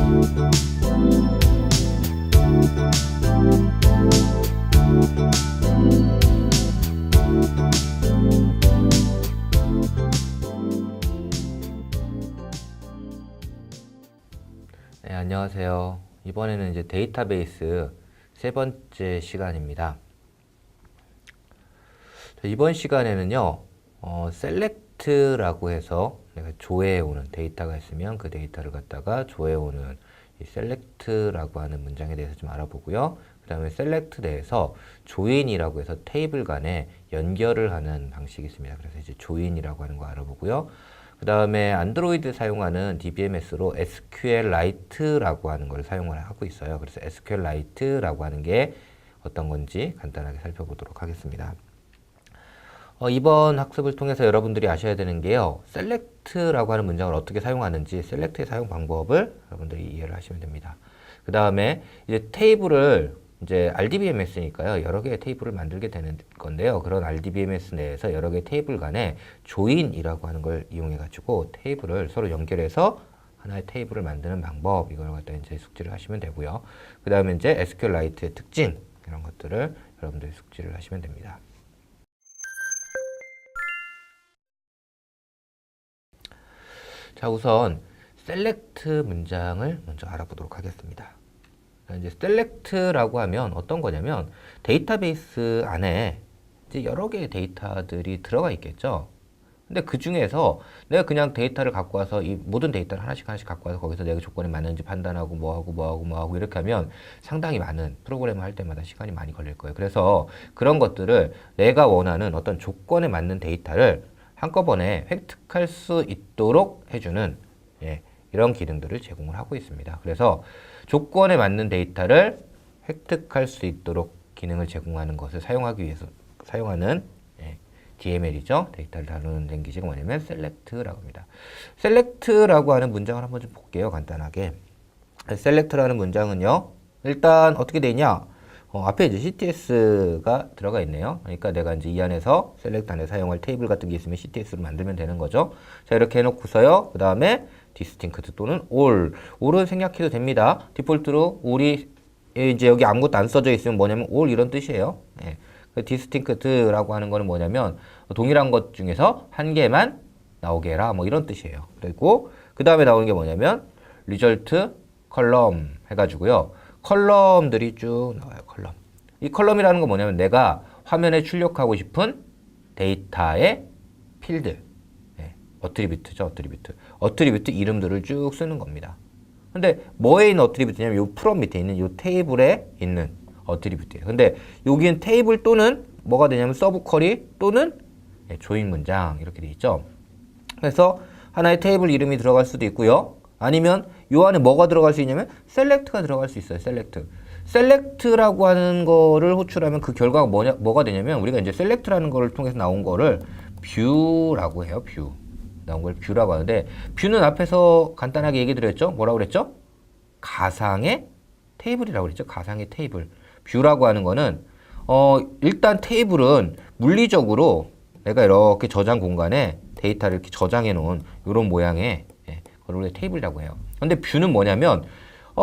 네, 안녕하세요. 이번에는 이제 데이터베이스 세 번째 시간입니다. 이번 시간에는요, select라고 해서 내가 조회해오는 데이터가 있으면 그 데이터를 갖다가 조회해오는 이 select라고 하는 문장에 대해서 좀 알아보고요. 그 다음에 select 내에서 join이라고 해서 테이블 간에 연결을 하는 방식이 있습니다. 그래서 이제 join이라고 하는 거 알아보고요. 그 다음에 안드로이드 사용하는 DBMS로 SQLite라고 하는 걸 사용을 하고 있어요. 그래서 SQLite라고 하는 게 어떤 건지 간단하게 살펴보도록 하겠습니다. 이번 학습을 통해서 여러분들이 아셔야 되는 게요. select라고 하는 문장을 어떻게 사용하는지, select의 사용 방법을 여러분들이 이해를 하시면 됩니다. 그 다음에 이제 테이블을 이제 RDBMS니까요. 여러 개의 테이블을 만들게 되는 건데요. 그런 RDBMS 내에서 여러 개의 테이블 간에 join이라고 하는 걸 이용해 가지고 테이블을 서로 연결해서 하나의 테이블을 만드는 방법, 이걸 갖다 이제 숙지를 하시면 되고요. 그 다음에 이제 SQLite의 특징, 이런 것들을 여러분들이 숙지를 하시면 됩니다. 자, 우선 select 문장을 먼저 알아보도록 하겠습니다. 이제 select라고 하면 어떤 거냐면 데이터베이스 안에 이제 여러 개의 데이터들이 들어가 있겠죠. 근데 그 중에서 내가 그냥 데이터를 갖고 와서 이 모든 데이터를 하나씩 갖고 와서 거기서 내가 조건이 맞는지 판단하고 뭐하고 이렇게 하면 상당히 많은 프로그램을 할 때마다 시간이 많이 걸릴 거예요. 그래서 그런 것들을 내가 원하는 어떤 조건에 맞는 데이터를 한꺼번에 획득할 수 있도록 해주는 이런 기능들을 제공을 하고 있습니다. 그래서 조건에 맞는 데이터를 획득할 수 있도록 기능을 제공하는 것을 사용하기 위해서 사용하는 DML이죠. 데이터를 다루는 랭귀지가 뭐냐면 select라고 합니다. select라고 하는 문장을 한번 좀 볼게요. 간단하게. select라는 문장은요. 일단 어떻게 되어 있냐? 앞에 이제 CTS가 들어가 있네요. 그러니까 내가 이제 이 안에서 select 안에 사용할 테이블 같은 게 있으면 CTS를 만들면 되는 거죠. 자, 이렇게 해놓고서요. 그 다음에 distinct 또는 all은 생략해도 됩니다. 디폴트로 all이 이제 여기 아무것도 안 써져 있으면 뭐냐면 all 이런 뜻이에요. distinct라고 하는 거는 뭐냐면 동일한 것 중에서 한 개만 나오게 해라, 뭐 이런 뜻이에요. 그리고 그 다음에 나오는 게 뭐냐면 result column 해가지고요. 컬럼들이 쭉 나와요. 컬럼. 이 컬럼이라는 건 뭐냐면 내가 화면에 출력하고 싶은 데이터의 필드, 어트리뷰트죠. 어트리뷰트 이름들을 쭉 쓰는 겁니다. 근데 뭐에 있는 어트리뷰트냐면 요 프롬 밑에 있는 요 테이블에 있는 어트리뷰트예요. 근데 여기는 테이블 또는 뭐가 되냐면 서브 쿼리 또는 조인 문장 이렇게 돼 있죠. 그래서 하나의 테이블 이름이 들어갈 수도 있고요. 아니면 요 안에 뭐가 들어갈 수 있냐면 select가 들어갈 수 있어요. select라고 하는 거를 호출하면 그 결과가 뭐가 되냐면 우리가 이제 select라는 거를 통해서 나온 거를 view라고 해요. 나온 걸 view라고 하는데 view는 앞에서 간단하게 얘기 드렸죠. 뭐라고 그랬죠? 가상의 테이블이라고 그랬죠. 가상의 테이블. view라고 하는 거는 일단 테이블은 물리적으로 내가 이렇게 저장 공간에 데이터를 이렇게 저장해 놓은 이런 모양의 그걸 우리가 테이블이라고 해요. 근데 뷰는 뭐냐면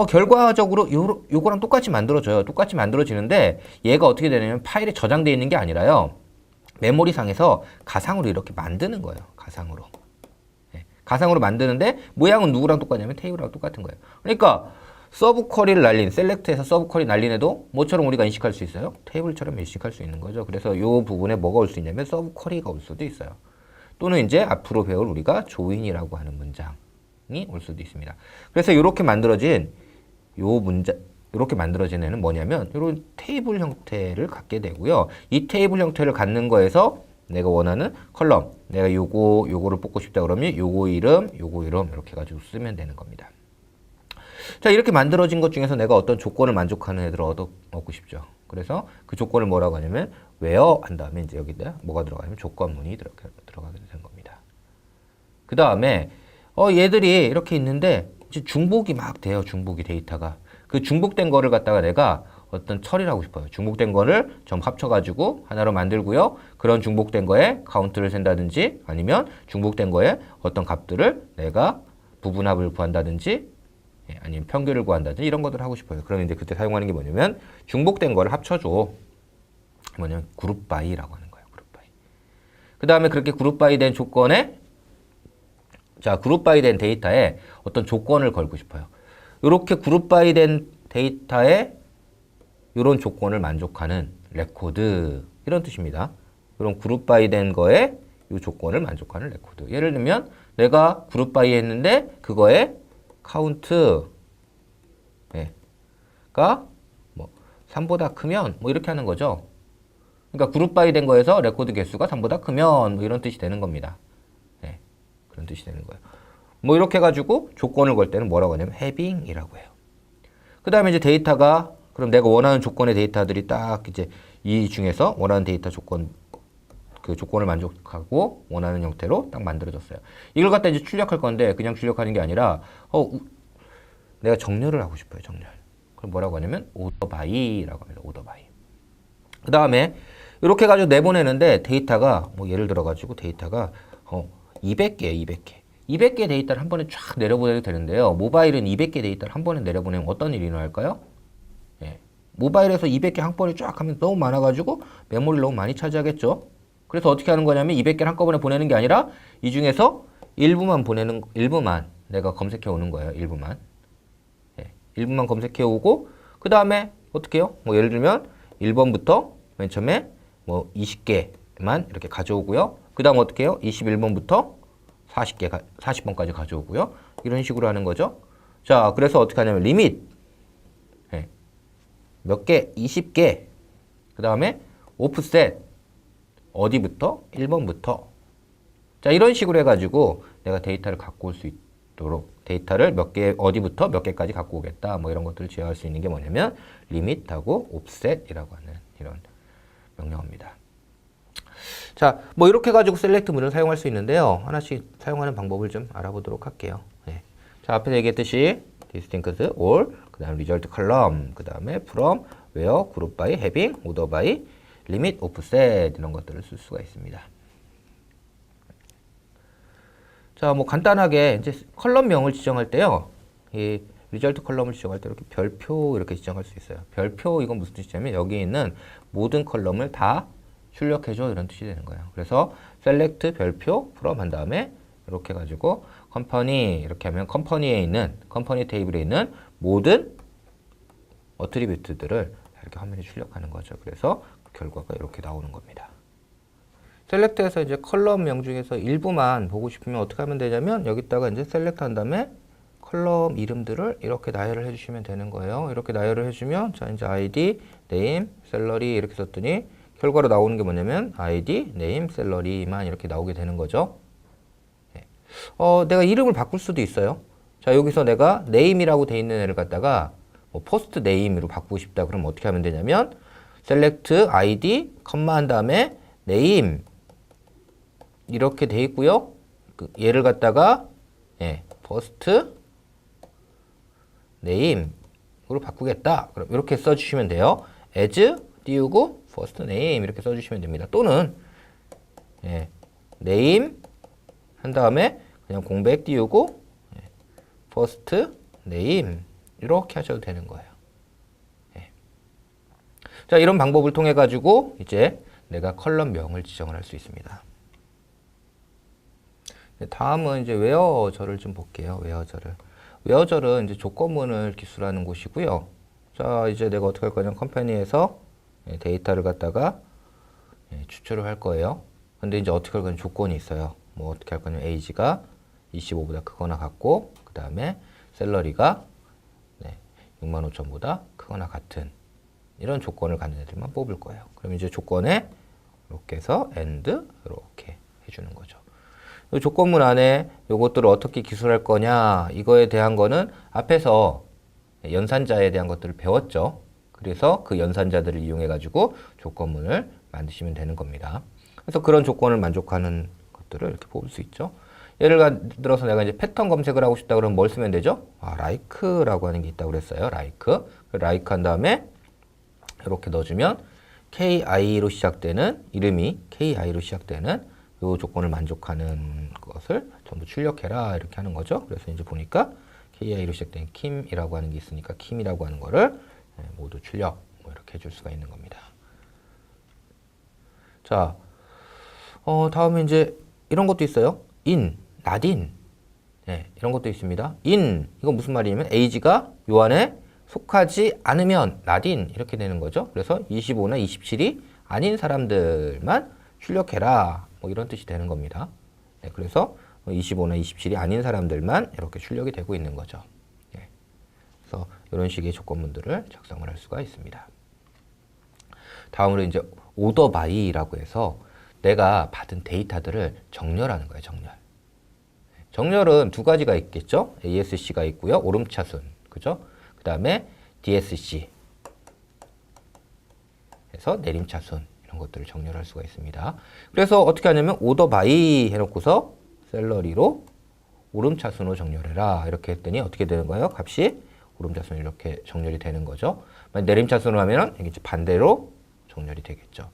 결과적으로 요거랑 똑같이 만들어져요. 똑같이 만들어지는데 얘가 어떻게 되냐면 파일에 저장되어 있는 게 아니라요. 메모리상에서 가상으로 이렇게 만드는 거예요. 가상으로 만드는데 모양은 누구랑 똑같냐면 테이블하고 똑같은 거예요. 그러니까 서브 쿼리를 날린, 셀렉트에서 서브 쿼리 날린 애도 뭐처럼 우리가 인식할 수 있어요? 테이블처럼 인식할 수 있는 거죠. 그래서 요 부분에 뭐가 올 수 있냐면 서브 쿼리가 올 수도 있어요. 또는 이제 앞으로 배울 우리가 조인이라고 하는 문장 올 수도 있습니다. 그래서 이렇게 만들어진 이렇게 만들어진 애는 뭐냐면 이런 테이블 형태를 갖게 되고요. 이 테이블 형태를 갖는 거에서 내가 원하는 컬럼, 내가 요거를 뽑고 싶다 그러면 요거 이름 이렇게 해가지고 쓰면 되는 겁니다. 자, 이렇게 만들어진 것 중에서 내가 어떤 조건을 만족하는 애들을 얻고 싶죠. 그래서 그 조건을 뭐라고 하냐면 where 한 다음에 이제 여기다 뭐가 들어가냐면 조건문이 들어가게 되는 겁니다. 그 다음에 얘들이 이렇게 있는데 이제 중복이 막 돼요. 중복이 데이터가. 그 중복된 거를 갖다가 내가 어떤 처리를 하고 싶어요. 중복된 거를 전부 합쳐가지고 하나로 만들고요. 그런 중복된 거에 카운트를 센다든지 아니면 중복된 거에 어떤 값들을 내가 부분합을 구한다든지 예, 아니면 평균을 구한다든지 이런 것들을 하고 싶어요. 그러면 이제 그때 사용하는 게 뭐냐면 중복된 거를 합쳐줘. 뭐냐면 그룹 바이라고 하는 거예요. 그룹 바이. 그 다음에 그렇게 그룹 바이 된 조건에 자, 그룹 바이 된 데이터에 어떤 조건을 걸고 싶어요. 이렇게 그룹 바이 된 데이터에 이런 조건을 만족하는 레코드 이런 뜻입니다. 이런 그룹 바이 된 거에 이 조건을 만족하는 레코드. 예를 들면 내가 그룹 바이 했는데 그거에 카운트 가 뭐 3보다 크면 뭐 이렇게 하는 거죠. 그러니까 그룹 바이 된 거에서 레코드 개수가 3보다 크면 뭐 이런 뜻이 되는 겁니다. 네, 그런 뜻이 되는 거예요. 뭐 이렇게 해가지고 조건을 걸 때는 뭐라고 하냐면 having이라고 해요. 그 다음에 이제 데이터가 그럼 내가 원하는 조건의 데이터들이 딱 이제 이 중에서 원하는 데이터 조건 그 조건을 만족하고 원하는 형태로 딱 만들어졌어요. 이걸 갖다 이제 출력할 건데 그냥 출력하는 게 아니라 내가 정렬을 하고 싶어요. 정렬. 그럼 뭐라고 하냐면 오더 바이라고 합니다. 오더 바이. 그 다음에 이렇게 가지고 내보내는데 데이터가 뭐 예를 들어 가지고 데이터가 200개, 200개. 200개 데이터를 한 번에 쫙 내려보내도 되는데요. 모바일은 200개 데이터를 한 번에 내려보내면 어떤 일이 일어날까요? 예. 모바일에서 200개 한 번에 쫙 하면 너무 많아가지고 메모리를 너무 많이 차지하겠죠. 그래서 어떻게 하는 거냐면 200개를 한꺼번에 보내는 게 아니라 이 중에서 일부만 내가 검색해 오는 거예요. 일부만. 예. 일부만 검색해 오고 그 다음에 어떻게 해요? 뭐 예를 들면 1번부터 맨 처음에 뭐 20개만 이렇게 가져오고요. 그 다음 어떻게 해요? 21번부터 40번까지 가져오고요. 이런 식으로 하는 거죠. 자, 그래서 어떻게 하냐면 리밋 몇 개? 20개. 그 다음에 오프셋 어디부터? 1번부터. 자, 이런 식으로 해가지고 내가 데이터를 갖고 올 수 있도록 데이터를 몇 개, 어디부터 몇 개까지 갖고 오겠다. 뭐 이런 것들을 제어할 수 있는 게 뭐냐면 리밋하고 옵셋이라고 하는 이런 명령어입니다. 자, 뭐 이렇게 가지고 셀렉트 문을 사용할 수 있는데요. 하나씩 사용하는 방법을 좀 알아보도록 할게요. 네. 자, 앞에서 얘기했듯이 distinct, all, 그 다음 result column, 그 다음에 from, where, group by, having, order by, limit, offset 이런 것들을 쓸 수가 있습니다. 자, 뭐 간단하게 이제 컬럼명을 지정할 때요. 이 result 컬럼을 지정할 때 이렇게 별표 이렇게 지정할 수 있어요. 별표 이건 무슨 뜻이냐면 여기 있는 모든 컬럼을 다 출력해줘 이런 뜻이 되는 거예요. 그래서 select 별표 from 한 다음에 이렇게 해가지고 컴퍼니 이렇게 하면 컴퍼니에 있는 컴퍼니 테이블에 있는 모든 어트리뷰트들을 이렇게 화면에 출력하는 거죠. 그래서 그 결과가 이렇게 나오는 겁니다. 셀렉트에서 이제 컬럼명 중에서 일부만 보고 싶으면 어떻게 하면 되냐면 여기다가 이제 셀렉트 한 다음에 컬럼 이름들을 이렇게 나열을 해주시면 되는 거예요. 이렇게 나열을 해주면 자 이제 ID, name, salary 이렇게 썼더니 결과로 나오는 게 뭐냐면 ID, name, salary만 이렇게 나오게 되는 거죠. 내가 이름을 바꿀 수도 있어요. 자, 여기서 내가 name이라고 돼 있는 애를 갖다가 뭐 post name으로 바꾸고 싶다. 그럼 어떻게 하면 되냐면 select id, 컴마 한 다음에 name 이렇게 돼 있고요. 얘를 갖다가 post name으로 바꾸겠다. 그럼 이렇게 써주시면 돼요. as 띄우고 first name 이렇게 써주시면 됩니다. 또는 name 한 다음에 그냥 공백 띄우고 first name 이렇게 하셔도 되는 거예요. 자, 이런 방법을 통해 가지고 이제 내가 컬럼명을 지정을 할 수 있습니다. 다음은 이제 웨어절을 좀 볼게요. 웨어절은 이제 조건문을 기술하는 곳이고요. 자, 이제 내가 어떻게 할 거냐면 컴퍼니에서 데이터를 갖다가 추출을 할 거예요. 근데 이제 어떻게 할 거냐면 조건이 있어요. 뭐 어떻게 할 거냐면 에이지가 25보다 크거나 같고 그 다음에 샐러리가 65,000보다 크거나 같은 이런 조건을 갖는 애들만 뽑을 거예요. 그럼 이제 조건에 이렇게 해서 and 이렇게 해주는 거죠. 이 조건문 안에 이것들을 어떻게 기술할 거냐 이거에 대한 거는 앞에서 연산자에 대한 것들을 배웠죠. 그래서 그 연산자들을 이용해 가지고 조건문을 만드시면 되는 겁니다. 그래서 그런 조건을 만족하는 것들을 이렇게 뽑을 수 있죠. 예를 들어서 내가 이제 패턴 검색을 하고 싶다 그러면 뭘 쓰면 되죠? like라고 하는 게 있다고 그랬어요. like 한 다음에 이렇게 넣어주면 ki로 시작되는 이름이 ki로 시작되는 이 조건을 만족하는 것을 전부 출력해라 이렇게 하는 거죠. 그래서 이제 보니까 KI로 시작된 킴이라고 하는 게 있으니까 킴이라고 하는 거를 모두 출력 뭐 이렇게 해줄 수가 있는 겁니다. 자, 다음에 이제 이런 것도 있어요. in, not in. 이런 것도 있습니다. in, 이건 무슨 말이냐면 age가 요 안에 속하지 않으면 not in 이렇게 되는 거죠. 그래서 25나 27이 아닌 사람들만 출력해라. 뭐 이런 뜻이 되는 겁니다. 그래서 25나 27이 아닌 사람들만 이렇게 출력이 되고 있는 거죠. 그래서 이런 식의 조건문들을 작성을 할 수가 있습니다. 다음으로 이제 order by라고 해서 내가 받은 데이터들을 정렬하는 거예요. 정렬. 정렬은 두 가지가 있겠죠. ASC가 있고요. 오름차순. 그죠? 그 다음에 DSC. 해서 내림차순. 이런 것들을 정렬할 수가 있습니다. 그래서 어떻게 하냐면 order by 해놓고서 샐러리로 오름차순으로 정렬해라. 이렇게 했더니 어떻게 되는 거예요? 값이 오름차순 이렇게 정렬이 되는 거죠. 내림차순으로 하면은 이게 반대로 정렬이 되겠죠.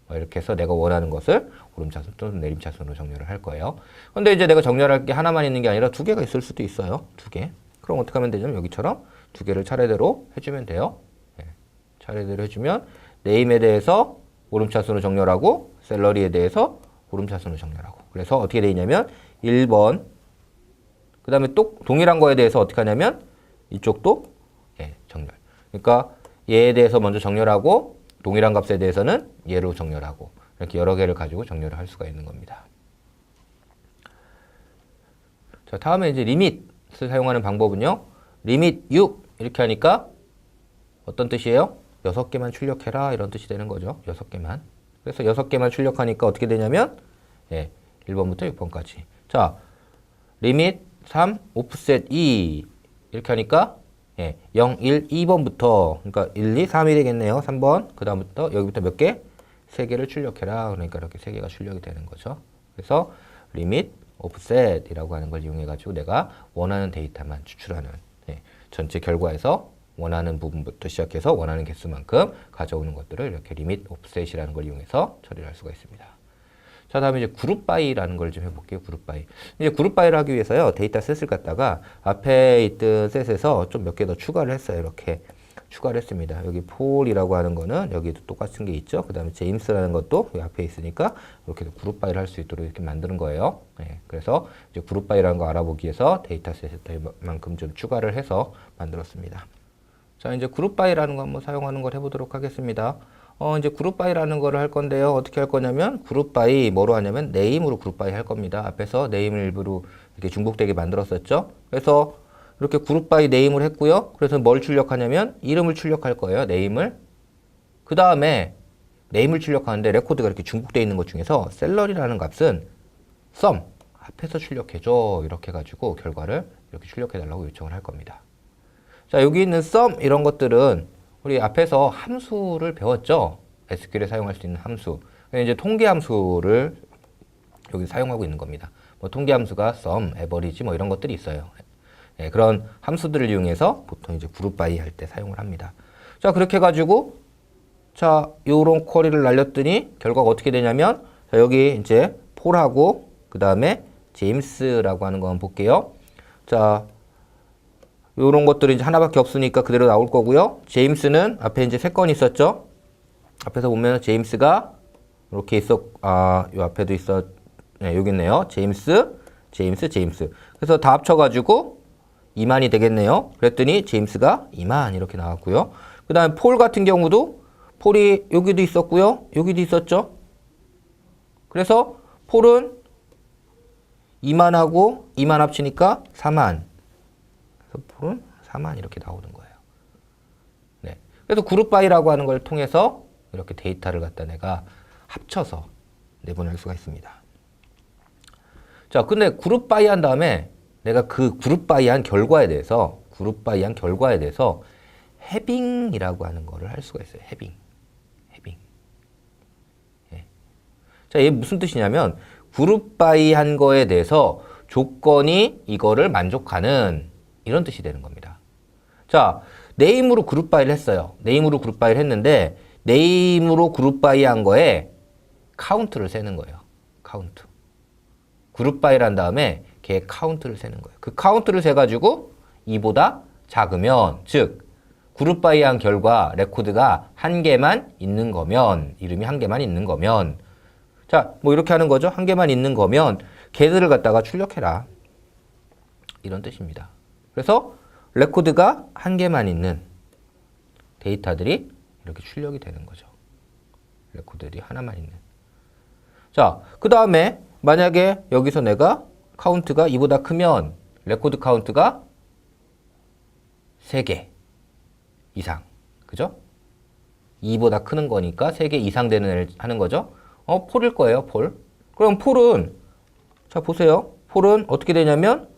이렇게 해서 내가 원하는 것을 오름차순 또는 내림차순으로 정렬을 할 거예요. 근데 이제 내가 정렬할 게 하나만 있는 게 아니라 두 개가 있을 수도 있어요. 두 개. 그럼 어떻게 하면 되냐면 여기처럼 두 개를 차례대로 해주면 돼요. 차례대로 해주면 네임에 대해서 오름차순으로 정렬하고 샐러리에 대해서 오름차순으로 정렬하고. 그래서 어떻게 돼 있냐면 1번 그 다음에 또 동일한 거에 대해서 어떻게 하냐면 이쪽도 정렬. 그러니까 얘에 대해서 먼저 정렬하고 동일한 값에 대해서는 얘로 정렬하고 이렇게 여러 개를 가지고 정렬을 할 수가 있는 겁니다. 자, 다음에 이제 리밋을 사용하는 방법은요. 리밋 6 이렇게 하니까 어떤 뜻이에요? 6개만 출력해라 이런 뜻이 되는 거죠. 6개만. 그래서 6개만 출력하니까 어떻게 되냐면 1번부터 6번까지. 자, 리밋 3 오프셋 2 이렇게 하니까 0, 1, 2번부터 그러니까 1, 2, 3이 되겠네요. 3번. 그 다음부터 여기부터 몇 개? 3개를 출력해라. 그러니까 이렇게 3개가 출력이 되는 거죠. 그래서 리밋 오프셋이라고 하는 걸 이용해 가지고 내가 원하는 데이터만 추출하는 전체 결과에서 원하는 부분부터 시작해서 원하는 개수만큼 가져오는 것들을 이렇게 리밋 오프셋이라는 걸 이용해서 처리를 할 수가 있습니다. 자, 다음에 이제 그룹 바이라는 걸 좀 해볼게요. 그룹 바이. 이제 그룹 바이를 하기 위해서요. 데이터 셋을 갖다가 앞에 있던 셋에서 좀 몇 개 더 추가를 했어요. 이렇게 추가를 했습니다. 여기 폴이라고 하는 거는 여기도 똑같은 게 있죠. 그 다음에 제임스라는 것도 여기 앞에 있으니까 이렇게 그룹 바이를 할 수 있도록 이렇게 만드는 거예요. 그래서 이제 그룹 바이라는 거 알아보기 위해서 데이터 셋만큼 좀 추가를 해서 만들었습니다. 자, 이제 그룹 바이라는 거 한번 사용하는 걸 해보도록 하겠습니다. 이제 그룹 바이라는 거를 할 건데요. 어떻게 할 거냐면 그룹 바이 뭐로 하냐면 네임으로 그룹 바이 할 겁니다. 앞에서 네임을 일부러 이렇게 중복되게 만들었었죠. 그래서 이렇게 그룹 바이 네임을 했고요. 그래서 뭘 출력하냐면 이름을 출력할 거예요. 네임을. 그 다음에 네임을 출력하는데 레코드가 이렇게 중복되어 있는 것 중에서 샐러리라는 값은 sum 앞에서 출력해줘. 이렇게 해가지고 결과를 이렇게 출력해달라고 요청을 할 겁니다. 자, 여기 있는 sum 이런 것들은 우리 앞에서 함수를 배웠죠. SQL에 사용할 수 있는 함수. 이제 통계 함수를 여기 사용하고 있는 겁니다. 뭐 통계 함수가 sum, average 뭐 이런 것들이 있어요. 그런 함수들을 이용해서 보통 이제 그룹 바이 할 때 사용을 합니다. 자, 그렇게 해가지고 자, 요런 쿼리를 날렸더니 결과가 어떻게 되냐면 자, 여기 이제 폴하고 그 다음에 제임스라고 하는 거 한번 볼게요. 자, 요런 것들이 이제 하나밖에 없으니까 그대로 나올 거고요. 제임스는 앞에 이제 3건 있었죠. 앞에서 보면 제임스가 이렇게 요 앞에도 여기 있네요. 제임스. 그래서 다 합쳐가지고 2만이 되겠네요. 그랬더니 제임스가 2만 이렇게 나왔고요. 그 다음에 폴 같은 경우도 폴이 여기도 있었고요. 여기도 있었죠. 그래서 폴은 2만하고 2만 합치니까 4만. 폴은 4만 이렇게 나오는 거예요. 그래서 그룹 바이라고 하는 걸 통해서 이렇게 데이터를 갖다 내가 합쳐서 내보낼 수가 있습니다. 자, 근데 그룹 바이 한 다음에 내가 그 그룹 바이 한 결과에 대해서 해빙이라고 하는 거를 할 수가 있어요. 해빙. 자, 이게 무슨 뜻이냐면 그룹 바이 한 거에 대해서 조건이 이거를 만족하는 이런 뜻이 되는 겁니다. 자, 네임으로 그룹 바이를 했어요. 네임으로 그룹 바이를 했는데 네임으로 그룹 바이 한 거에 카운트를 세는 거예요. 카운트. 그룹 바이를 한 다음에 걔 카운트를 세는 거예요. 그 카운트를 세가지고 2보다 작으면, 즉 그룹 바이한 결과 레코드가 한 개만 있는 거면, 이름이 한 개만 있는 거면, 자, 뭐 이렇게 하는 거죠. 한 개만 있는 거면 걔들을 갖다가 출력해라. 이런 뜻입니다. 그래서 레코드가 한 개만 있는 데이터들이 이렇게 출력이 되는 거죠. 레코드들이 하나만 있는. 자, 그 다음에 만약에 여기서 내가 카운트가 2보다 크면 레코드 카운트가 3개 이상. 그죠? 2보다 크는 거니까 3개 이상 되는 애를 하는 거죠. 폴일 거예요, 폴. 그럼 폴은, 자, 보세요. 폴은 어떻게 되냐면,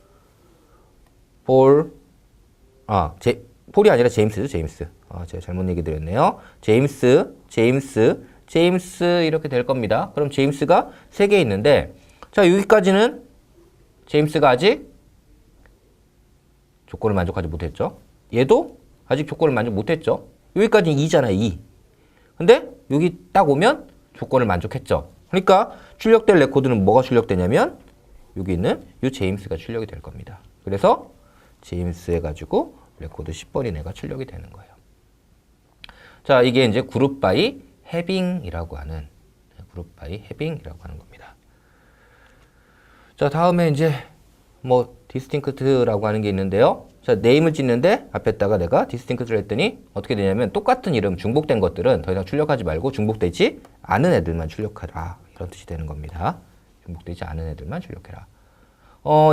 폴이 아니라 제임스죠, 제임스. 제가 잘못 얘기 드렸네요. 제임스 이렇게 될 겁니다. 그럼 제임스가 3개 있는데, 자, 여기까지는 제임스가 아직 조건을 만족하지 못했죠. 얘도 아직 조건을 만족 못했죠. 여기까지는 2잖아요, 2. 근데 여기 딱 오면 조건을 만족했죠. 그러니까 출력될 레코드는 뭐가 출력되냐면 여기 있는 이 제임스가 출력이 될 겁니다. 그래서 제임스 해가지고 레코드 10번이 내가 출력이 되는 거예요. 자, 이게 이제 그룹 바이 해빙이라고 하는 겁니다. 자, 다음에 이제 뭐 디스팅크트라고 하는 게 있는데요. 자, 네임을 찍는데 앞에다가 내가 디스팅크트를 했더니 어떻게 되냐면 똑같은 이름 중복된 것들은 더 이상 출력하지 말고 중복되지 않은 애들만 출력하라. 이런 뜻이 되는 겁니다. 중복되지 않은 애들만 출력해라.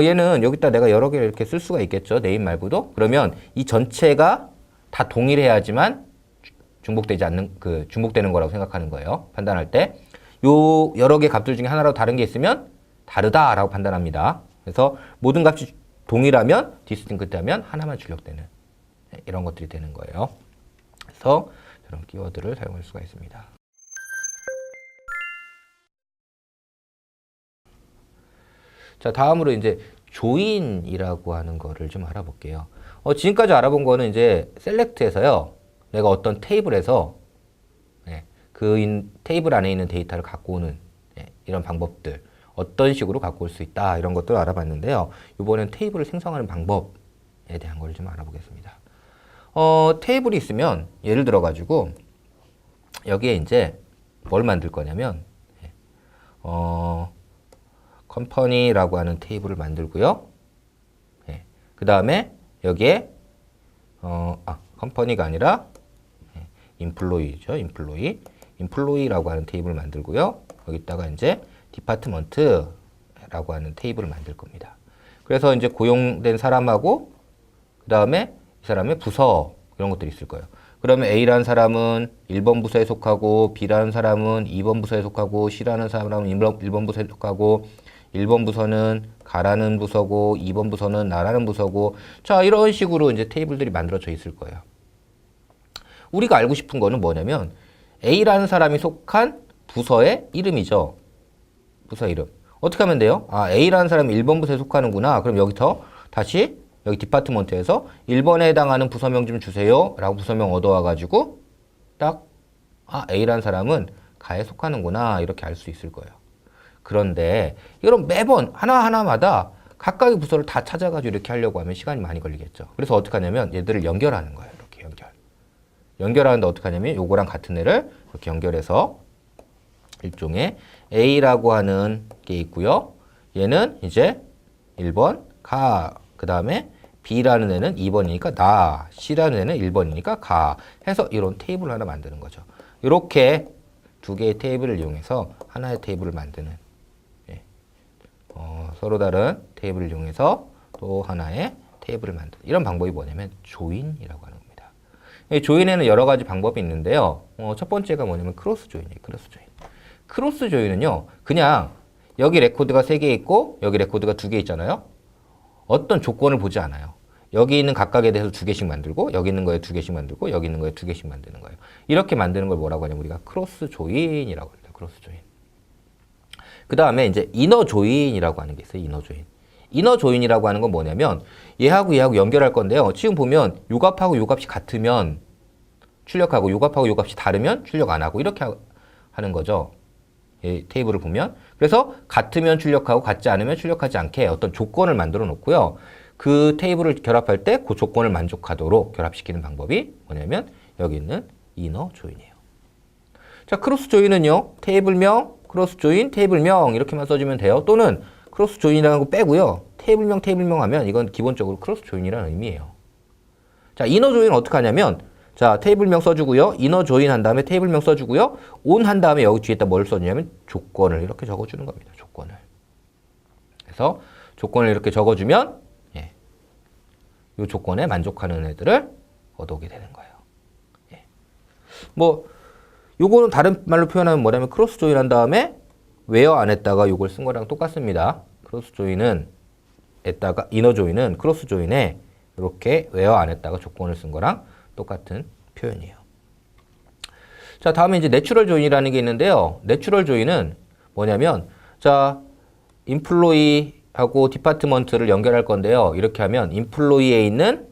얘는 여기다 내가 여러 개를 이렇게 쓸 수가 있겠죠. 네임 말고도. 그러면 이 전체가 다 동일해야지만 중복되지 않는, 중복되는 거라고 생각하는 거예요. 판단할 때. 요 여러 개 값들 중에 하나라도 다른 게 있으면 다르다라고 판단합니다. 그래서 모든 값이 동일하면 디스팅크트 하면 하나만 출력되는 이런 것들이 되는 거예요. 그래서 이런 키워드를 사용할 수가 있습니다. 자, 다음으로 이제 조인이라고 하는 거를 좀 알아볼게요. 지금까지 알아본 거는 이제 셀렉트에서요. 내가 어떤 테이블에서 테이블 안에 있는 데이터를 갖고 오는 이런 방법들, 어떤 식으로 갖고 올 수 있다 이런 것들을 알아봤는데요. 이번엔 테이블을 생성하는 방법에 대한 걸 좀 알아보겠습니다. 테이블이 있으면 예를 들어 가지고 여기에 이제 뭘 만들 거냐면 컴퍼니라고 하는 테이블을 만들고요. 그 다음에 여기에 컴퍼니가 아니라 인플로이죠. 인플로이라고 하는 테이블을 만들고요. 여기다가 이제 디파트먼트라고 하는 테이블을 만들 겁니다. 그래서 이제 고용된 사람하고 그 다음에 이 사람의 부서 이런 것들이 있을 거예요. 그러면 A라는 사람은 1번 부서에 속하고 B라는 사람은 2번 부서에 속하고 C라는 사람은 1번 부서에 속하고 1번 부서는 가라는 부서고 2번 부서는 나라는 부서고 자 이런 식으로 이제 테이블들이 만들어져 있을 거예요. 우리가 알고 싶은 거는 뭐냐면 A라는 사람이 속한 부서의 이름이죠. 부서 이름. 어떻게 하면 돼요? A라는 사람이 1번 부서에 속하는구나. 그럼 여기서 다시 여기 디파트먼트에서 1번에 해당하는 부서명 좀 주세요. 라고 부서명 얻어와가지고 딱 A라는 사람은 가에 속하는구나. 이렇게 알 수 있을 거예요. 그런데 이런 매번 하나하나마다 각각의 부서를 다 찾아가지고 이렇게 하려고 하면 시간이 많이 걸리겠죠. 그래서 어떻게 하냐면 얘들을 연결하는 거예요. 이렇게 연결하는데 어떻게 하냐면 요거랑 같은 애를 이렇게 연결해서 일종의 A라고 하는 게 있고요. 얘는 이제 1번 가, 그 다음에 B라는 애는 2번이니까 나, C라는 애는 1번이니까 가 해서 이런 테이블을 하나 만드는 거죠. 이렇게 두 개의 테이블을 이용해서 하나의 테이블을 만드는 서로 다른 테이블을 이용해서 또 하나의 테이블을 만드는 이런 방법이 뭐냐면 조인이라고 하는 겁니다. 이 조인에는 여러 가지 방법이 있는데요. 첫 번째가 뭐냐면 크로스 조인이에요. 크로스 조인은요. 그냥 여기 레코드가 3개 있고 여기 레코드가 2개 있잖아요. 어떤 조건을 보지 않아요. 여기 있는 각각에 대해서 2개씩 만들고 여기 있는 거에 2개씩 만들고 여기 있는 거에 2개씩 만드는 거예요. 이렇게 만드는 걸 뭐라고 하냐면 우리가 크로스 조인이라고 합니다. 크로스 조인. 그 다음에 이제 이너 조인이라고 하는 게 있어요. 이너 조인. 이너 조인이라고 하는 건 뭐냐면 얘하고 얘하고 연결할 건데요. 지금 보면 요 값하고 요 값이 같으면 출력하고 요 값하고 요 값이 다르면 출력 안 하고 이렇게 하는 거죠. 이 테이블을 보면. 그래서 같으면 출력하고 같지 않으면 출력하지 않게 어떤 조건을 만들어 놓고요. 그 테이블을 결합할 때 그 조건을 만족하도록 결합시키는 방법이 뭐냐면 여기 있는 이너 조인이에요. 자, 크로스 조인은요. 테이블명, 크로스 조인, 테이블명 이렇게만 써주면 돼요. 또는 크로스 조인이라는 거 빼고요. 테이블명 하면 이건 기본적으로 크로스 조인이라는 의미예요. 자, 이너 조인은 어떻게 하냐면 자, 테이블명 써주고요. 이너 조인 한 다음에 테이블명 써주고요. 온 한 다음에 여기 뒤에다 뭘 써주냐면 조건을 이렇게 적어주는 겁니다. 조건을. 그래서 조건을 이렇게 적어주면 예, 이 조건에 만족하는 애들을 얻어오게 되는 거예요. 예. 뭐 요거는 다른 말로 표현하면 뭐냐면 크로스 조인 한 다음에 웨어 안에다가 요걸 쓴 거랑 똑같습니다. 크로스 조인은 에다가 이너 조인은 크로스 조인에 이렇게 웨어 안에다가 조건을 쓴 거랑 똑같은 표현이에요. 자, 다음에 이제 내추럴 조인이라는 게 있는데요. 내추럴 조인은 뭐냐면 자, 인플로이하고 디파트먼트를 연결할 건데요. 이렇게 하면 인플로이에 있는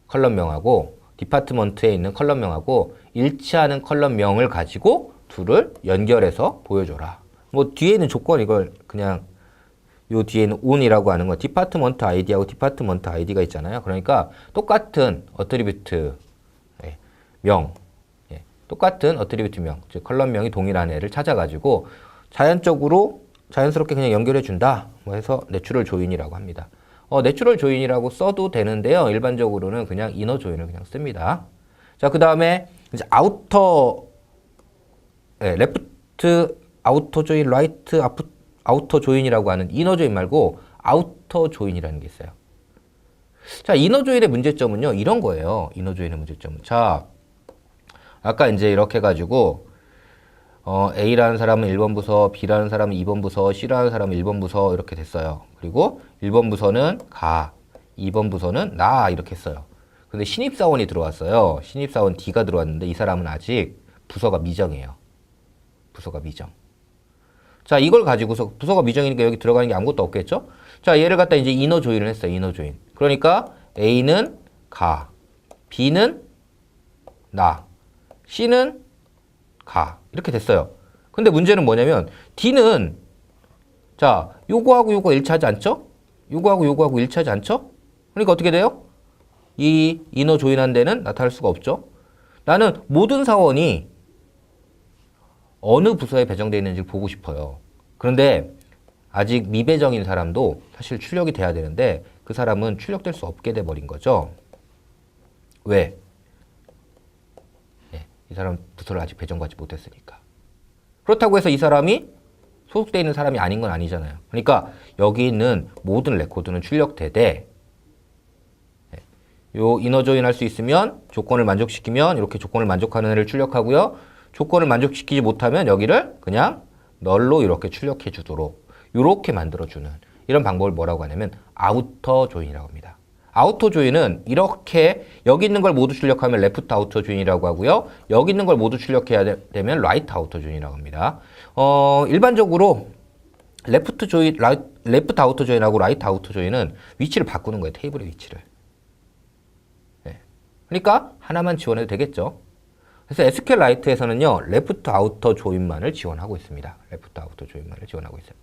컬럼명하고 디파트먼트에 있는 컬럼명하고 일치하는 컬럼명을 가지고 둘을 연결해서 보여줘라. 뭐 뒤에 있는 조건 이걸 그냥 요 뒤에는 on이라고 하는 거 디파트먼트 아이디하고 디파트먼트 아이디가 있잖아요. 그러니까 똑같은 어트리뷰트 명, 똑같은 어트리뷰트 명, 즉 컬럼명이 동일한 애를 찾아가지고 자연스럽게 그냥 연결해 준다. 뭐 해서 내추럴 조인이라고 합니다. 내추럴 조인이라고 써도 되는데요. 일반적으로는 그냥 이너 조인을 그냥 씁니다. 자, 그 다음에 이제 아우터, 레프트 아우터 조인, 라이트 아우터 조인이라고 하는 이너 조인 말고 아우터 조인이라는 게 있어요. 자, 이너 조인의 문제점은요, 이런 거예요. 이너 조인의 문제점은. 자, 아까 이제 이렇게 해가지고, A라는 사람은 1번 부서, B라는 사람은 2번 부서, C라는 사람은 1번 부서 이렇게 됐어요. 그리고 1번 부서는 가, 2번 부서는 나 이렇게 했어요. 근데 신입사원이 들어왔어요. 신입사원 D가 들어왔는데 이 사람은 아직 부서가 미정이에요. 부서가 미정. 자, 이걸 가지고서 부서가 미정이니까 여기 들어가는 게 아무것도 없겠죠? 자, 얘를 갖다 이제 이너 조인을 했어요. 이너 조인. 그러니까 A는 가, B는 나, C는 가. 이렇게 됐어요. 근데 문제는 뭐냐면 D는 자, 요거하고 요거 일치하지 않죠? 요거하고 요거하고 일치하지 않죠? 그러니까 어떻게 돼요? 이 이너 조인한 데는 나타날 수가 없죠. 나는 모든 사원이 어느 부서에 배정되어 있는지 보고 싶어요. 그런데 아직 미배정인 사람도 사실 출력이 돼야 되는데 그 사람은 출력될 수 없게 돼버린 거죠. 왜? 이 사람 부서를 아직 배정받지 못했으니까. 그렇다고 해서 이 사람이 소속되어 있는 사람이 아닌 건 아니잖아요. 그러니까 여기 있는 모든 레코드는 출력되되 요 이너 조인 할 수 있으면 조건을 만족시키면 이렇게 조건을 만족하는 애를 출력하고요. 조건을 만족시키지 못하면 여기를 그냥 널로 이렇게 출력해 주도록 이렇게 만들어주는 이런 방법을 뭐라고 하냐면 아우터 조인이라고 합니다. 아우터 조인은 이렇게 여기 있는 걸 모두 출력하면 레프트 아우터 조인이라고 하고요. 여기 있는 걸 모두 출력해야 되면 라이트 아우터 조인이라고 합니다. 일반적으로 레프트 아우터 조인하고 라이트 아우터 조인은 위치를 바꾸는 거예요. 테이블의 위치를. 그러니까 하나만 지원해도 되겠죠. 그래서 SQLite에서는요. 레프트 아우터 조인만을 지원하고 있습니다. 레프트 아우터 조인만을 지원하고 있어요.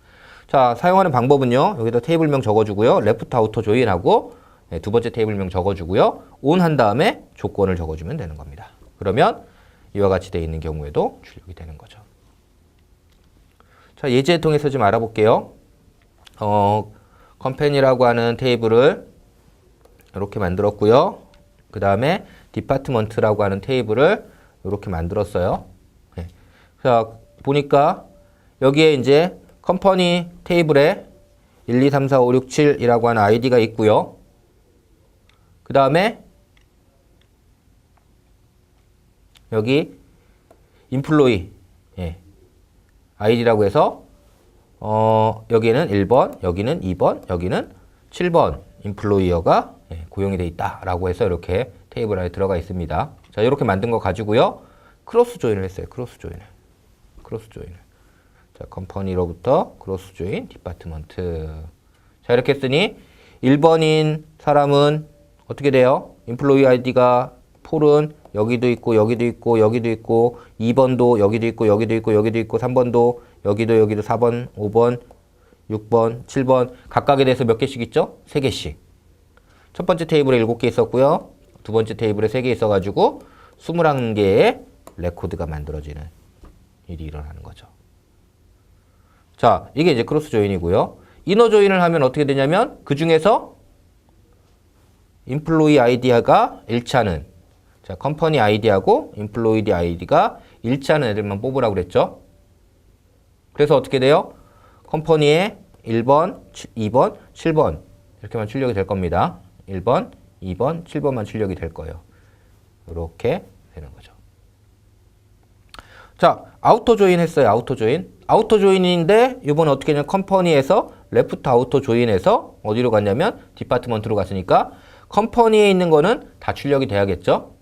자, 사용하는 방법은요. 여기다 테이블명 적어주고요. 레프트 아우터 조인하고 두 번째 테이블명 적어주고요. on 한 다음에 조건을 적어주면 되는 겁니다. 그러면 이와 같이 되어 있는 경우에도 출력이 되는 거죠. 자, 예제 통해서 좀 알아볼게요. 컴퍼니라고 하는 테이블을 이렇게 만들었고요. 그 다음에 디파트먼트라고 하는 테이블을 이렇게 만들었어요. 네. 자, 보니까 여기에 이제 컴퍼니 테이블에 1, 2, 3, 4, 5, 6, 7이라고 하는 아이디가 있고요. 그 다음에 여기 인플로이 아이디라고 해서 여기는 1번, 여기는 2번, 여기는 7번 인플로이어가 고용이 돼 있다라고 해서 이렇게 테이블 안에 들어가 있습니다. 자, 이렇게 만든 거 가지고요. 크로스 조인을 했어요. 크로스 조인을. 자, 컴퍼니로부터 크로스 조인 디파트먼트. 자, 이렇게 했으니 1번인 사람은 어떻게 돼요? 인플로이 아이디가 폴은 여기도 있고 여기도 있고 여기도 있고 2번도 여기도 있고 여기도 있고 여기도 있고 3번도 여기도 4번 5번 6번, 7번 각각에 대해서 몇 개씩 있죠? 3개씩. 첫 번째 테이블에 7개 있었고요. 두 번째 테이블에 3개 있어가지고 21개의 레코드가 만들어지는 일이 일어나는 거죠. 자, 이게 이제 크로스 조인이고요. 이너 조인을 하면 어떻게 되냐면 그 중에서 인플로이 아이디가 일치하는, 자, 컴퍼니 아이디하고 인플로이드 아이디가 일치하는 애들만 뽑으라고 그랬죠. 그래서 어떻게 돼요? 컴퍼니에 1번, 2번, 7번 이렇게만 출력이 될 겁니다. 1번, 2번, 7번만 출력이 될 거예요. 이렇게 되는 거죠. 자, 아우터 조인 했어요. 아우터 조인. 아우터 조인인데 이번에 어떻게 되냐면 컴퍼니에서 레프트 아우터 조인해서 어디로 갔냐면 디파트먼트로 갔으니까 컴퍼니에 있는 거는 다 출력이 돼야겠죠.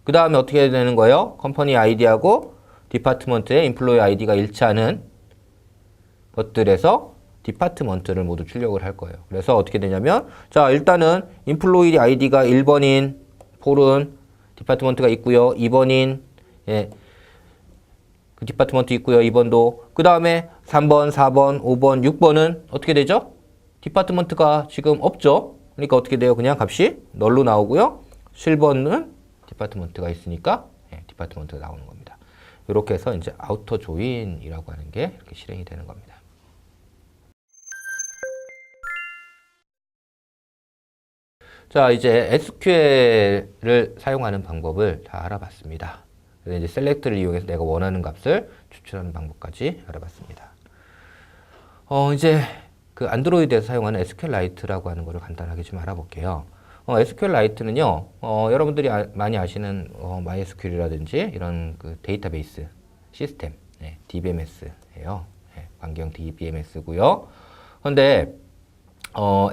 그 다음에 어떻게 되는 거예요? 컴퍼니 아이디하고 디파트먼트의 인플로이 아이디가 일치하는 것들에서 디파트먼트를 모두 출력을 할 거예요. 그래서 어떻게 되냐면 자, 일단은 인플로이 아이디가 1번인 폴은 디파트먼트가 있고요. 2번인 예, 그 디파트먼트 있고요. 2번도. 그 다음에 3번, 4번, 5번, 6번은 어떻게 되죠? 디파트먼트가 지금 없죠. 그러니까 어떻게 돼요? 그냥 값이 널로 나오고요. 7번은 디파트먼트가 있으니까 예, 디파트먼트가 나오는 겁니다. 이렇게 해서 이제 아우터 조인이라고 하는 게 이렇게 실행이 되는 겁니다. 자, 이제 SQL을 사용하는 방법을 다 알아봤습니다. 그래서 이제 셀렉트를 이용해서 내가 원하는 값을 추출하는 방법까지 알아봤습니다. 이제 그 안드로이드에서 사용하는 SQLite라고 하는 것을 간단하게 좀 알아볼게요. SQLite는요, 여러분들이 많이 아시는 MySQL이라든지 이런 그 데이터베이스 시스템, 네, DBMS예요. 네, 환경 DBMS고요. 그런데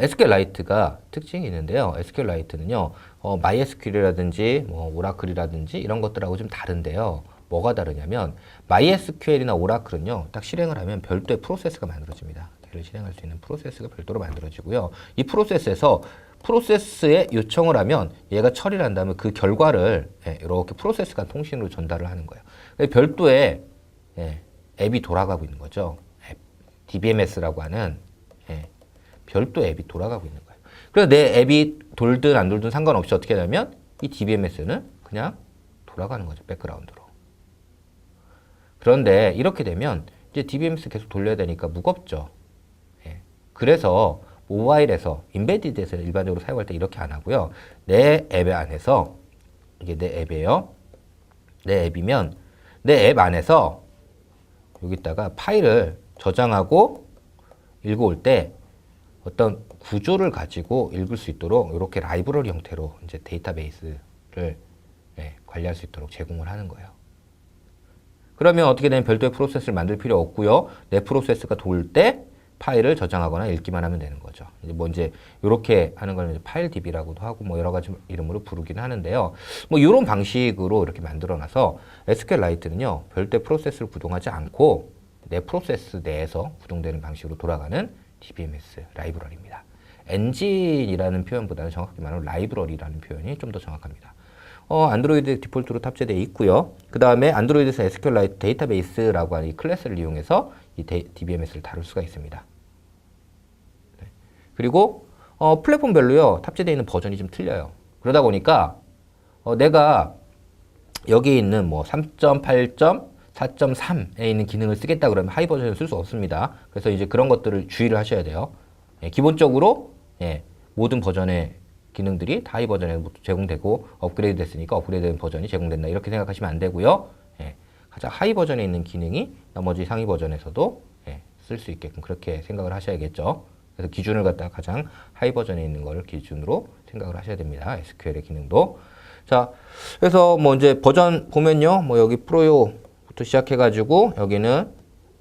SQLite가 특징이 있는데요. SQLite는요, MySQL이라든지 뭐 오라클이라든지 이런 것들하고 좀 다른데요. 뭐가 다르냐면 MySQL이나 오라클은요, 딱 실행을 하면 별도의 프로세스가 만들어집니다. 걔를 실행할 수 있는 프로세스가 별도로 만들어지고요. 이 프로세스에서 프로세스에 요청을 하면 얘가 처리를 한다면 그 결과를 이렇게 프로세스 간 통신으로 전달을 하는 거예요. 별도의 앱이 돌아가고 있는 거죠. 앱, DBMS라고 하는 별도 앱이 돌아가고 있는 거예요. 그래서 내 앱이 돌든 안 돌든 상관없이 어떻게 하냐면 이 DBMS는 그냥 돌아가는 거죠. 백그라운드로. 그런데 이렇게 되면 이제 DBMS 계속 돌려야 되니까 무겁죠. 그래서 모바일에서 인베디드에서 일반적으로 사용할 때 이렇게 안 하고요. 내 앱 안에서 이게 내 앱이에요. 내 앱이면 내 앱 안에서 여기다가 파일을 저장하고 읽어올 때 어떤 구조를 가지고 읽을 수 있도록 이렇게 라이브러리 형태로 이제 데이터베이스를 관리할 수 있도록 제공을 하는 거예요. 그러면 어떻게 되면 별도의 프로세스를 만들 필요 없고요. 내 프로세스가 돌 때 파일을 저장하거나 읽기만 하면 되는 거죠. 이제 이렇게 하는 걸 파일 DB라고도 하고 뭐 여러 가지 이름으로 부르기는 하는데요. 뭐 이런 방식으로 이렇게 만들어놔서 SQLite는요, 별도의 프로세스를 구동하지 않고 내 프로세스 내에서 구동되는 방식으로 돌아가는 DBMS 라이브러리입니다. 엔진이라는 표현보다는 정확히 말하면 라이브러리라는 표현이 좀 더 정확합니다. 안드로이드 디폴트로 탑재되어 있고요. 그 다음에 안드로이드에서 SQLite 데이터베이스라고 하는 이 클래스를 이용해서 이 DBMS를 다룰 수가 있습니다. 네. 그리고 플랫폼별로요, 탑재되어 있는 버전이 좀 틀려요. 그러다 보니까 내가 여기 있는 뭐 3.8. 4.3에 있는 기능을 쓰겠다 그러면 하이 버전을 쓸 수 없습니다. 그래서 이제 그런 것들을 주의를 하셔야 돼요. 기본적으로 모든 버전의 기능들이 다 하이 버전에 제공되고 업그레이드 됐으니까 업그레이드된 버전이 제공된다. 이렇게 생각하시면 안 되고요. 가장 하이 버전에 있는 기능이 나머지 상위 버전에서도 쓸 수 있게끔 그렇게 생각을 하셔야겠죠. 그래서 기준을 갖다가 가장 하이 버전에 있는 걸 기준으로 생각을 하셔야 됩니다. SQL의 기능도. 자, 그래서 뭐 이제 버전 보면요. 뭐 여기 프로요 부터 시작해가지고 여기는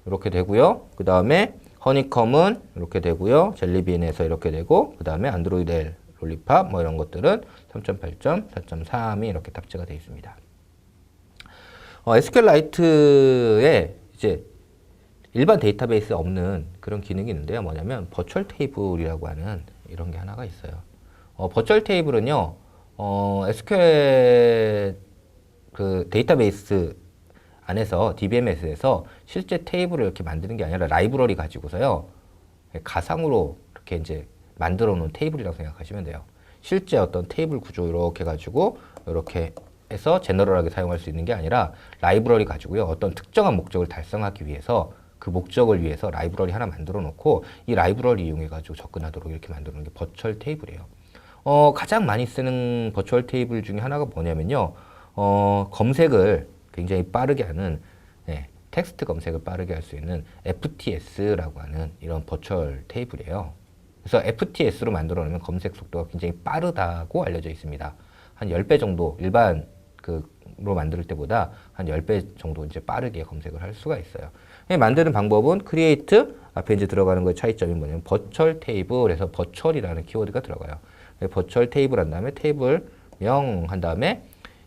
이렇게 되고요. 그 다음에 허니컴은 이렇게 되고요. 젤리빈에서 이렇게 되고 그 다음에 안드로이드 L, 롤리팝 뭐 이런 것들은 3.8점, 4.3이 이렇게 탑재가 되어 있습니다. SQLite에 이제 일반 데이터베이스에 없는 그런 기능이 있는데요. 뭐냐면 버추얼 테이블이라고 하는 이런 게 하나가 있어요. 버추얼 테이블은요, SQL 그 데이터베이스 안에서 DBMS에서 실제 테이블을 이렇게 만드는 게 아니라 라이브러리 가지고서요. 가상으로 이렇게 이제 만들어 놓은 테이블이라고 생각하시면 돼요. 실제 어떤 테이블 구조 이렇게 가지고 이렇게 해서 제너럴하게 사용할 수 있는 게 아니라 라이브러리 가지고요. 어떤 특정한 목적을 달성하기 위해서 그 목적을 위해서 라이브러리 하나 만들어 놓고 이 라이브러리 이용해 가지고 접근하도록 이렇게 만들어 놓은 게 버추얼 테이블이에요. 가장 많이 쓰는 버추얼 테이블 중에 하나가 뭐냐면요. 검색을 굉장히 빠르게 하는 텍스트 검색을 빠르게 할 수 있는 FTS라고 하는 이런 버추얼 테이블이에요. 그래서 FTS로 만들어 놓으면 검색 속도가 굉장히 빠르다고 알려져 있습니다. 한 10배 정도 일반 로 만들 때보다 한 10배 정도 이제 빠르게 검색을 할 수가 있어요. 만드는 방법은 create 앞에 이제 들어가는 거의 차이점이 뭐냐면 버추얼 테이블에서 버추얼이라는 키워드가 들어가요. 버추얼 테이블 한 다음에 테이블 명 한 다음에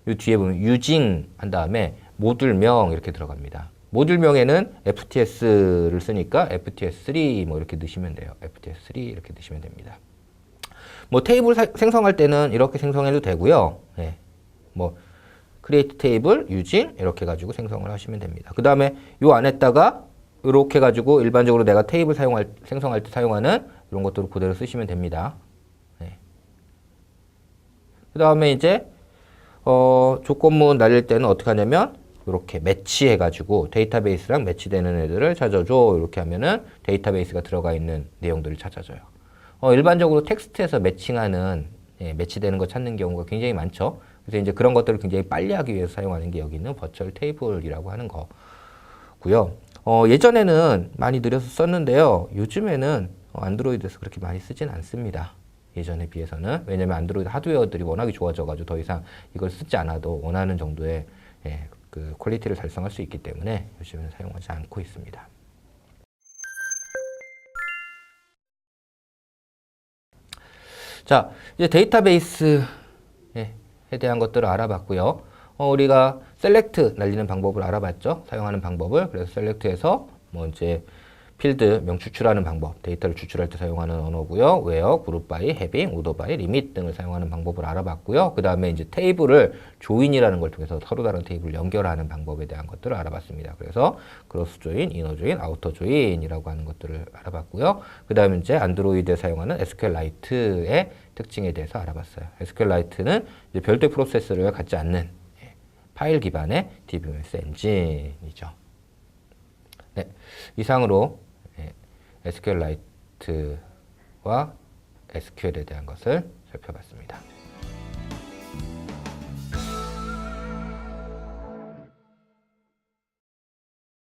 이 뒤에 보면 using 한 다음에 모듈명 이렇게 들어갑니다. 모듈명에는 FTS를 쓰니까 FTS3 뭐 이렇게 넣으시면 돼요. FTS3 이렇게 넣으시면 됩니다. 뭐 테이블 생성할 때는 이렇게 생성해도 되고요. 뭐 create table using 이렇게 가지고 생성을 하시면 됩니다. 그 다음에 요 안에다가 이렇게 가지고 일반적으로 내가 테이블 생성할 때 사용하는 이런 것들을 그대로 쓰시면 됩니다. 그 다음에 이제 조건문 날릴 때는 어떻게 하냐면 이렇게 매치해 가지고 데이터베이스랑 매치되는 애들을 찾아줘. 이렇게 하면은 데이터베이스가 들어가 있는 내용들을 찾아줘요. 일반적으로 텍스트에서 매칭하는 매치되는 거 찾는 경우가 굉장히 많죠. 그래서 이제 그런 것들을 굉장히 빨리 하기 위해서 사용하는 게 여기 있는 버추얼 테이블이라고 하는 거고요. 예전에는 많이 느려서 썼는데요. 요즘에는 안드로이드에서 그렇게 많이 쓰진 않습니다. 예전에 비해서는. 왜냐면 안드로이드 하드웨어들이 워낙에 좋아져가지고 더 이상 이걸 쓰지 않아도 원하는 정도의 그 퀄리티를 달성할 수 있기 때문에 요즘은 사용하지 않고 있습니다. 자, 이제 데이터베이스에 대한 것들을 알아봤고요. 우리가 셀렉트 날리는 방법을 알아봤죠. 사용하는 방법을. 그래서 셀렉트에서 뭐 이제 필드 명 추출하는 방법, 데이터를 추출할 때 사용하는 언어고요. where, group by, having, order by, limit 등을 사용하는 방법을 알아봤고요. 그 다음에 이제 테이블을 조인이라는 걸 통해서 서로 다른 테이블을 연결하는 방법에 대한 것들을 알아봤습니다. 그래서 크로스 조인, 이너 조인, 아우터 조인이라고 하는 것들을 알아봤고요. 그 다음에 이제 안드로이드에 사용하는 SQLite의 특징에 대해서 알아봤어요. SQLite는 이제 별도의 프로세스를 갖지 않는 파일 기반의 DBMS 엔진이죠. 네, 이상으로 SQLite와 SQL에 대한 것을 살펴봤습니다.